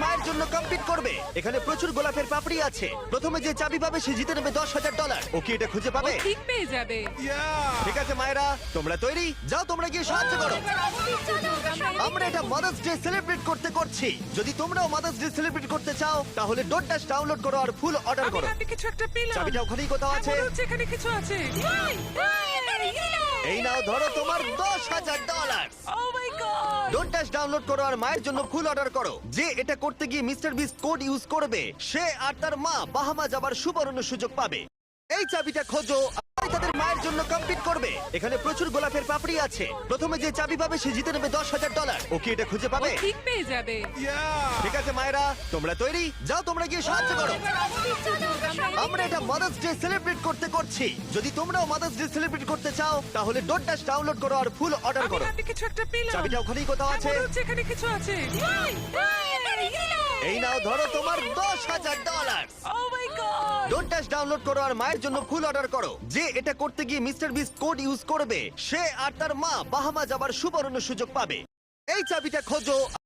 মায়ের জন্য কম্পিট করবে। এখানে প্রচুর গোলাপের পাপড়ি আছে। প্রথমে যে চাবি পাবে সে জিতে নেবে $10,000। ও কি এটা খুঁজে ও পাবে? ঠিক পেয়ে যাবে। ঠিক আছে মায়েরা, তোমরা তৈরি? যাও তোমরা গিয়ে সাহায্য করো। আমরা এটা মাদার্স ডে সেলিব্রেট করছি। যদি তোমরাও মাদার্স ডে সেলিব্রেট করতে চাও তাহলে ডোডাস ডাউনলোড করো আর ফুল অর্ডার আমি করো। হাতে কিছু একটা পেলাম। চাবিটা ওখানেই কোথাও আছে। মনে হচ্ছে এখানে কিছু আছে। এই নাও ধরো তোমার $10,000। ও মাই গড! ডোডাস ডাউনলোড করো আর মায়ের জন্য ফুল অর্ডার করো। যে এটা করতে গিয়ে মিস্টার বিস্ট কোড ইউজ করবে সে আর তার মা বাহামা যাবার সুবর্ণ সুযোগ পাবে। এই চাবিটা খোঁজো আর তাদের মায়ের জন্য কম্পিট করবে। এখানে প্রচুর গোলাপের পাপড়ি আছে। প্রথমে যে চাবি পাবে সে জিতে নেবে $10,000। ও কি এটা খুঁজে ও পাবে? ঠিক পেয়ে যাবে। ঠিক আছে মায়েরা, তোমরা তৈরি? যাও তোমরা গিয়ে সাহায্য করো। আমরা এটা মাদার্স ডে সেলিব্রেট করছি। যদি তোমরাও মাদার্স ডে সেলিব্রেট করতে চাও তাহলে ডোডাস ডাউনলোড করো আর ফুল অর্ডার আমি করো। হাতে কিছু একটা পেলাম। চাবিটা ওখানেই কোথাও আছে। মনে হচ্ছে এখানে কিছু আছে। এই নাও ধরো তোমার $10,000। ও মাই গড! ডোডাস ডাউনলোড করো আর মায়ের জন্য ফুল অর্ডার করো। যে এটা করতে গিয়ে মিস্টার বিস্ট কোড ইউজ করবে সে আর তার মা বাহামা যাবার সুবর্ণ সুযোগ পাবে। এই চাবিটা খোঁজো